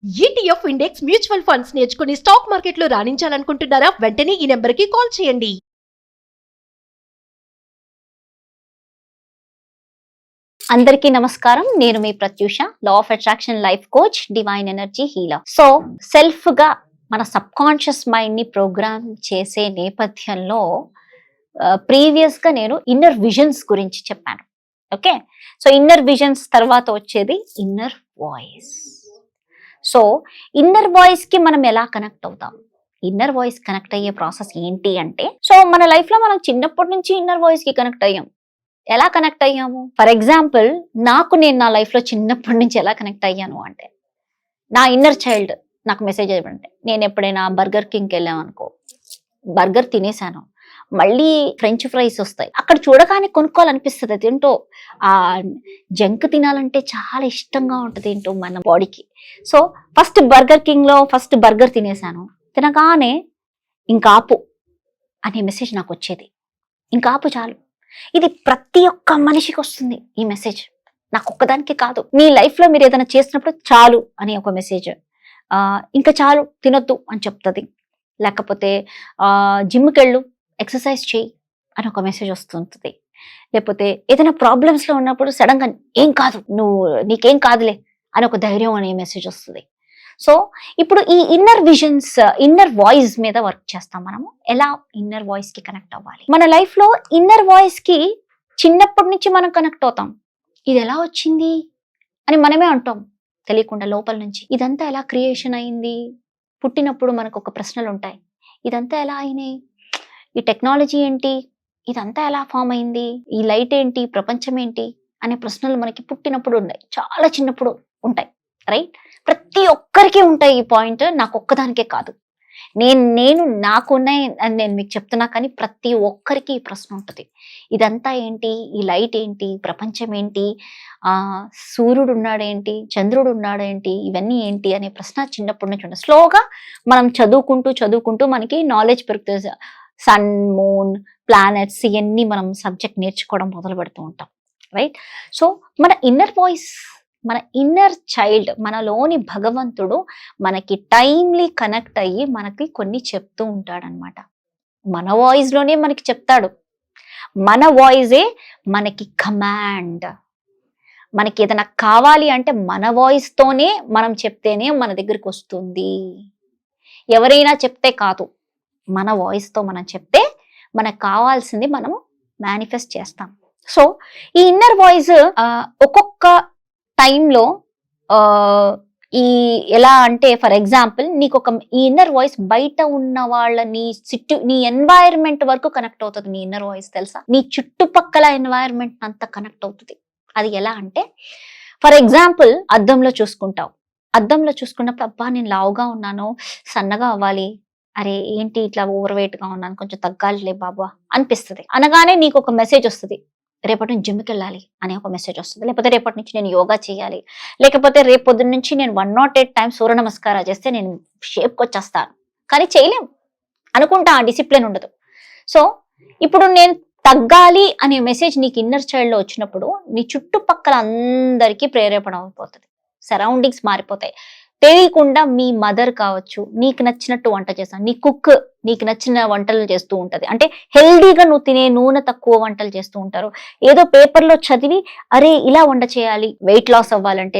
ETF index mutual funds నేర్చుకుని stock మార్కెట్లో రాణించాలనుకుంటున్నారా? వెంటనే ఈ నెంబర్కి కాల్ చేయండి. అందరికీ నమస్కారం. నేను మీ Pratyusha, law of attraction life coach, divine energy healer. So self గా మన సబ్ కాన్షియస్ మైండ్ ని ప్రోగ్రామ్ చేసే నేపథ్యంలో ప్రీవియస్ గా నేను ఇన్నర్ విజన్స్ గురించి చెప్పాను. ఓకే, సో ఇన్నర్ విజన్స్ తర్వాత వచ్చేది inner voice. So inner voice కి మనం ఎలా కనెక్ట్ అవుతాం? ఇన్నర్ వాయిస్ కనెక్ట్ అయ్యే ప్రాసెస్ ఏంటి అంటే, సో మన లైఫ్ లో మనం చిన్నప్పటి నుంచి ఇన్నర్ వాయిస్ కి కనెక్ట్ అయ్యాం. ఎలా కనెక్ట్ అయ్యాము? ఫర్ ఎగ్జాంపుల్, నేను నా లైఫ్ లో చిన్నప్పటి నుంచి ఎలా కనెక్ట్ అయ్యాను అంటే, నా ఇన్నర్ చైల్డ్ నాకు మెసేజ్ ఇవ్వండి. నేను ఎప్పుడైనా బర్గర్ కింగ్కి వెళ్ళామనుకో, బర్గర్ తినేసాను, మళ్ళీ ఫ్రెంచ్ ఫ్రైస్ వస్తాయి, అక్కడ చూడగానే కొనుక్కోవాలనిపిస్తుంది. ఏంటో ఆ జంక్ తినాలంటే చాలా ఇష్టంగా ఉంటుంది ఏంటో మన బాడీకి. సో ఫస్ట్ బర్గర్ కింగ్ లో ఫస్ట్ బర్గర్ తినేసాను, తినగానే ఇంకాపు అనే మెసేజ్ నాకు వచ్చేది. ఇంకాపు చాలు. ఇది ప్రతి ఒక్క మనిషికి వస్తుంది ఈ మెసేజ్, నాకు ఒక్కదానికి కాదు. మీ లైఫ్ లో మీరు ఏదైనా చేసినప్పుడు చాలు అనే ఒక మెసేజ్, ఇంకా చాలు తినొద్దు అని చెప్తుంది. లేకపోతే జిమ్కి వెళ్ళు, ఎక్సర్సైజ్ చేయి అని ఒక మెసేజ్ వస్తుంటుంది. లేకపోతే ఏదైనా ప్రాబ్లమ్స్ లో ఉన్నప్పుడు సడన్ గా ఏం కాదు, నీకేం కాదులే అని ఒక ధైర్యం అనే మెసేజ్ వస్తుంది. సో ఇప్పుడు ఈ ఇన్నర్ విజన్స్, ఇన్నర్ వాయిస్ మీద వర్క్ చేస్తాం మనము. ఎలా ఇన్నర్ వాయిస్ కి కనెక్ట్ అవ్వాలి? మన లైఫ్ లో ఇన్నర్ వాయిస్ కి చిన్నప్పటి నుంచి మనం కనెక్ట్ అవుతాం. ఇది ఎలా వచ్చింది అని మనమే అంటాం తెలియకుండా లోపల నుంచి. ఇదంతా ఎలా క్రియేషన్ అయింది? పుట్టినప్పుడు మనకు ఒక ప్రశ్నలు ఉంటాయి, ఇదంతా ఎలా అయినాయి, ఈ టెక్నాలజీ ఏంటి, ఇదంతా ఎలా ఫామ్ అయింది, ఈ లైట్ ఏంటి, ప్రపంచం ఏంటి అనే ప్రశ్నలు మనకి పుట్టినప్పుడు ఉన్నాయి, చాలా చిన్నప్పుడు ఉంటాయి. రైట్? ప్రతి ఒక్కరికి ఉంటాయి ఈ పాయింట్, నాకు ఒక్కదానికే కాదు. నేను నాకున్నాయి అని నేను మీకు చెప్తున్నా, కానీ ప్రతి ఒక్కరికి ఈ ప్రశ్న ఉంటుంది. ఇదంతా ఏంటి, ఈ లైట్ ఏంటి, ప్రపంచం ఏంటి, సూర్యుడు ఉన్నాడేంటి, చంద్రుడు ఉన్నాడేంటి, ఇవన్నీ ఏంటి అనే ప్రశ్న చిన్నప్పటి నుంచి ఉంటుంది. స్లోగా మనం చదువుకుంటూ మనకి నాలెడ్జ్ పెరుగుతుంది. సన్, మూన్, ప్లానెట్స్, ఇవన్నీ మనం సబ్జెక్ట్ నేర్చుకోవడం మొదలు పెడుతూ ఉంటాం. రైట్? సో మన ఇన్నర్ వాయిస్, మన ఇన్నర్ చైల్డ్, మనలోని భగవంతుడు మనకి టైమ్లీ కనెక్ట్ అయ్యి మనకి కొన్ని చెప్తూ ఉంటాడనమాట. మన వాయిస్ లోనే మనకి చెప్తాడు. మన వాయిసే మనకి కమాండ్. మనకి ఏదైనా కావాలి అంటే మన వాయిస్ తోనే మనం చెప్తేనే మన దగ్గరికి వస్తుంది. ఎవరైనా చెప్తే కాదు, మన వాయిస్ తో మనం చెప్తే మనకు కావాల్సింది మనము మేనిఫెస్ట్ చేస్తాం. సో ఈ ఇన్నర్ వాయిస్ ఒక్కొక్క టైంలో ఈ ఎలా అంటే, ఫర్ ఎగ్జాంపుల్, నీకు ఒక ఈ ఇన్నర్ వాయిస్ బయట ఉన్న వాళ్ళని నీ ఎన్వైరన్మెంట్ వరకు కనెక్ట్ అవుతుంది. నీ ఇన్నర్ వాయిస్ తెలుసా, నీ చుట్టుపక్కల ఎన్వైరన్మెంట్ అంతా కనెక్ట్ అవుతుంది. అది ఎలా అంటే, ఫర్ ఎగ్జాంపుల్, అద్దంలో చూసుకుంటావు. అద్దంలో చూసుకున్నప్పుడు అబ్బా నేను లావుగా ఉన్నాను, సన్నగా అవ్వాలి, అరే ఏంటి ఇట్లా ఓవర్ వెయిట్ గా ఉన్నాను, కొంచెం తగ్గాలిలే బాబా అనిపిస్తుంది. అనగానే నీకు ఒక మెసేజ్ వస్తుంది, రేపటి నుంచి జిమ్కి వెళ్ళాలి అనే ఒక మెసేజ్ వస్తుంది. లేకపోతే రేపటి నుంచి నేను యోగా చేయాలి, లేకపోతే రేపు పొద్దున్న నుంచి నేను 108 టైమ్స్ సూర్య నమస్కారాలు చేస్తే నేను షేప్కి వచ్చేస్తాను. కానీ చేయలేం, అనుకుంటా, ఆ డిసిప్లిన్ ఉండదు. సో ఇప్పుడు నేను తగ్గాలి అనే మెసేజ్ నీకు ఇన్నర్ చైల్డ్ లో వచ్చినప్పుడు నీ చుట్టుపక్కల అందరికీ ప్రేరేపణ అయిపోతుంది, సరౌండింగ్స్ మారిపోతాయి. తెలియకుండా మీ మదర్ కావచ్చు, నీకు నచ్చినట్టు వంట చేస్తాను, నీ కుక్ నీకు నచ్చిన వంటలు చేస్తూ ఉంటది. అంటే హెల్దీగా నువ్వు తినే నూనె తక్కువ వంటలు చేస్తూ ఉంటారు. ఏదో పేపర్లో చదివి అరే ఇలా వంట చేయాలి, వెయిట్ లాస్ అవ్వాలంటే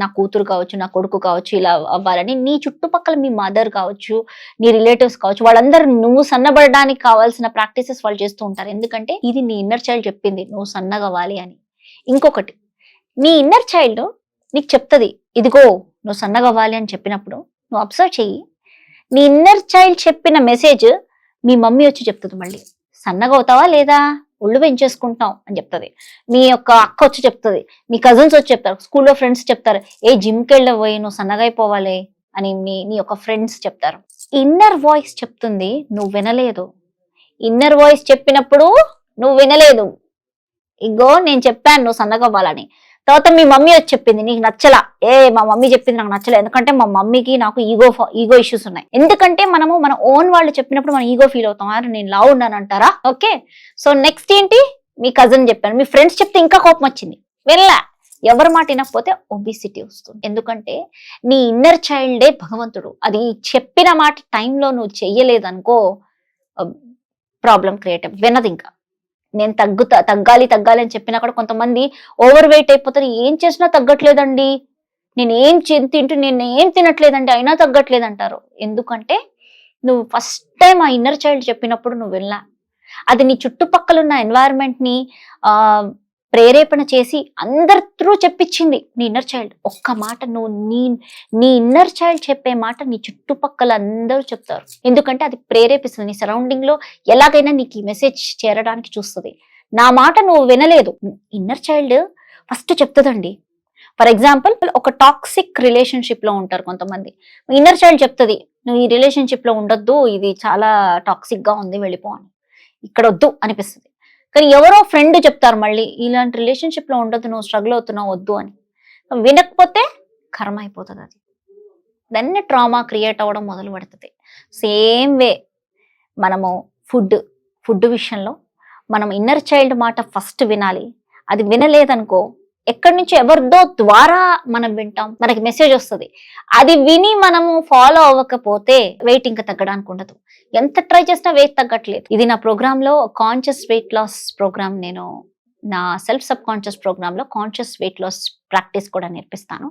నా కూతురు కావచ్చు, నా కొడుకు కావచ్చు, ఇలా అవ్వాలని నీ చుట్టుపక్కల మీ మదర్ కావచ్చు, నీ రిలేటివ్స్ కావచ్చు, వాళ్ళందరూ నువ్వు సన్నబడడానికి కావాల్సిన ప్రాక్టీసెస్ వాళ్ళు చేస్తూ ఉంటారు. ఎందుకంటే ఇది నీ ఇన్నర్ చైల్డ్ చెప్పింది నువ్వు సన్నగా అవ్వాలి అని. ఇంకొకటి, నీ ఇన్నర్ చైల్డ్ నీకు చెప్తుంది, ఇదిగో నువ్వు సన్నగా అవ్వాలి అని చెప్పినప్పుడు నువ్వు అబ్జర్వ్ చెయ్యి. నీ ఇన్నర్ చైల్డ్ చెప్పిన మెసేజ్ మీ మమ్మీ వచ్చి చెప్తుంది, మళ్ళీ సన్నగా అవుతావా లేదా, ఒళ్ళు పెంచేసుకుంటావు అని చెప్తుంది. మీ యొక్క అక్క వచ్చి చెప్తుంది, మీ కజిన్స్ వచ్చి చెప్తారు, స్కూల్లో ఫ్రెండ్స్ చెప్తారు, ఏ జిమ్కి వెళ్ళబోయి నువ్వు సన్నగా అయిపోవాలి అని నీ యొక్క ఫ్రెండ్స్ చెప్తారు. ఇన్నర్ వాయిస్ చెప్తుంది, నువ్వు వినలేదు. ఇన్నర్ వాయిస్ చెప్పినప్పుడు నువ్వు వినలేదు, ఇగో నేను చెప్పాను నువ్వు సన్నగా అవ్వాలని. తర్వాత మీ మమ్మీ వచ్చి చెప్పింది, నీకు నచ్చలా, మా మమ్మీ చెప్పింది నాకు నచ్చలేదు, ఎందుకంటే మా మమ్మీకి నాకు ఈగో ఇష్యూస్ ఉన్నాయి. ఎందుకంటే మనము మన ఓన్ వాళ్ళు చెప్పినప్పుడు మనం ఈగో ఫీల్ అవుతాం, అరే నేను లావు ఉన్నాను అంటారా. ఓకే, సో నెక్స్ట్ ఏంటి, మీ కజిన్ చెప్పాను, మీ ఫ్రెండ్స్ చెప్తే ఇంకా కోపం వచ్చింది, వెళ్ళా, ఎవరి మాట వినకపోతే ఒబిసిటీ వస్తుంది. ఎందుకంటే నీ ఇన్నర్ చైల్డే భగవంతుడు. అది చెప్పిన మాట టైంలో నువ్వు చెయ్యలేదనుకో ప్రాబ్లం క్రియేట్ వినదు. ఇంకా నేను తగ్గాలి అని చెప్పినా కూడా కొంతమంది ఓవర్ వెయిట్ అయిపోతారు. ఏం చేసినా తగ్గట్లేదండి, నేను ఏం తినట్లేదండి అయినా తగ్గట్లేదు అంటారు. ఎందుకంటే నువ్వు ఫస్ట్ టైం ఆ ఇన్నర్ చైల్డ్ చెప్పినప్పుడు నువ్వు వెళ్ళా, అది నీ చుట్టుపక్కల ఉన్న ఎన్వైరన్మెంట్ ని ప్రేరేపణ చేసి అందరి త్రూ చెప్పించింది నీ ఇన్నర్ చైల్డ్. ఒక్క మాట నువ్వు నీ ఇన్నర్ చైల్డ్ చెప్పే మాట నీ చుట్టుపక్కల అందరూ చెప్తారు. ఎందుకంటే అది ప్రేరేపిస్తుంది. నీ సరౌండింగ్ లో ఎలాగైనా నీకు ఈ మెసేజ్ చేరడానికి చూస్తుంది. నా మాట నువ్వు వినలేదు, ఇన్నర్ చైల్డ్ ఫస్ట్ చెప్తుందండి. ఫర్ ఎగ్జాంపుల్ ఒక టాక్సిక్ రిలేషన్షిప్ లో ఉంటారు కొంతమంది, ఇన్నర్ చైల్డ్ చెప్తుంది నువ్వు ఈ రిలేషన్షిప్ లో ఉండొద్దు, ఇది చాలా టాక్సిక్ గా ఉంది, వెళ్ళిపో అని, ఇక్కడ వద్దు అనిపిస్తుంది. కానీ ఎవరో ఫ్రెండ్ చెప్తారు మళ్ళీ ఇలాంటి రిలేషన్షిప్ లో ఉండొద్దు, నువ్వు స్ట్రగుల్ అవుతున్నావు, వద్దు అని. వినకపోతే కర్మ అయిపోతుంది. అది దాన్ని ట్రామా క్రియేట్ అవ్వడం మొదలు పెడుతుంది. సేమ్ వే మనము ఫుడ్ విషయంలో మనం ఇన్నర్ చైల్డ్ మాట ఫస్ట్ వినాలి. అది వినలేదనుకో ఎక్కడి నుంచి ఎవరిదో ద్వారా మనం వింటాం, మనకి మెసేజ్ వస్తుంది. అది విని మనము ఫాలో అవ్వకపోతే వెయిట్ ఇంకా తగ్గడానికి ఉండదు. ఎంత ట్రై చేసినా వెయిట్ తగ్గట్లేదు. ఇది నా ప్రోగ్రామ్ లో కాన్షియస్ వెయిట్ లాస్ ప్రోగ్రామ్, నేను నా సెల్ఫ్ సబ్ కాన్షియస్ ప్రోగ్రామ్ లో కాన్షియస్ వెయిట్ లాస్ ప్రాక్టీస్ కూడా నేర్పిస్తాను.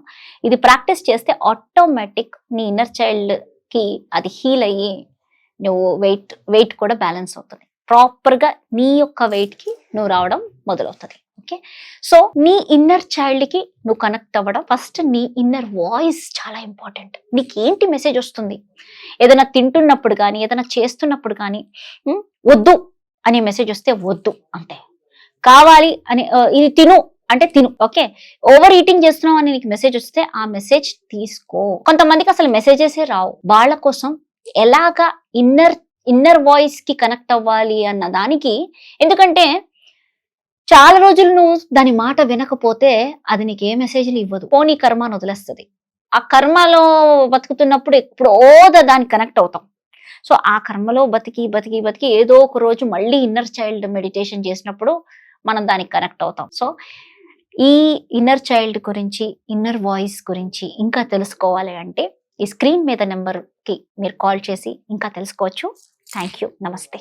ఇది ప్రాక్టీస్ చేస్తే ఆటోమేటిక్ నీ ఇన్నర్ చైల్డ్ కి అది హీల్ అయ్యి నువ్వు వెయిట్ కూడా బ్యాలెన్స్ అవుతుంది. ప్రాపర్ గా నీ యొక్క వెయిట్ కి నువ్వు రావడం మొదలవుతుంది. ఓకే, సో నీ ఇన్నర్ చైల్డ్ కి నువ్వు కనెక్ట్ అవ్వడం, ఫస్ట్ నీ ఇన్నర్ వాయిస్ చాలా ఇంపార్టెంట్. నీకేంటి మెసేజ్ వస్తుంది, ఏదైనా తింటున్నప్పుడు కానీ ఏదైనా చేస్తున్నప్పుడు కానీ వద్దు అనే మెసేజ్ వస్తే వద్దు అంటే, కావాలి అని ఇది తిను అంటే తిను. ఓకే, ఓవర్ ఈటింగ్ చేస్తున్నావు అని నీకు మెసేజ్ వస్తే ఆ మెసేజ్ తీసుకో. కొంతమందికి అసలు మెసేజెసే రావు. వాళ్ళ కోసం ఎలాగా ఇన్నర్ వాయిస్ కి కనెక్ట్ అవ్వాలి అన్న దానికి, ఎందుకంటే చాలా రోజులు నువ్వు దాని మాట వినకపోతే అది నీకు ఏ మెసేజ్లు ఇవ్వదు, పోనీ కర్మను వదిలేస్తుంది. ఆ కర్మలో బతుకుతున్నప్పుడు ఎప్పుడో దానికి కనెక్ట్ అవుతాం. సో ఆ కర్మలో బతికి ఏదో ఒక రోజు మళ్ళీ ఇన్నర్ చైల్డ్ మెడిటేషన్ చేసినప్పుడు మనం దానికి కనెక్ట్ అవుతాం. సో ఈ ఇన్నర్ చైల్డ్ గురించి, ఇన్నర్ వాయిస్ గురించి ఇంకా తెలుసుకోవాలి అంటే ఈ స్క్రీన్ మీద నెంబర్ కి మీరు కాల్ చేసి ఇంకా తెలుసుకోవచ్చు. Thank you. నమస్తే.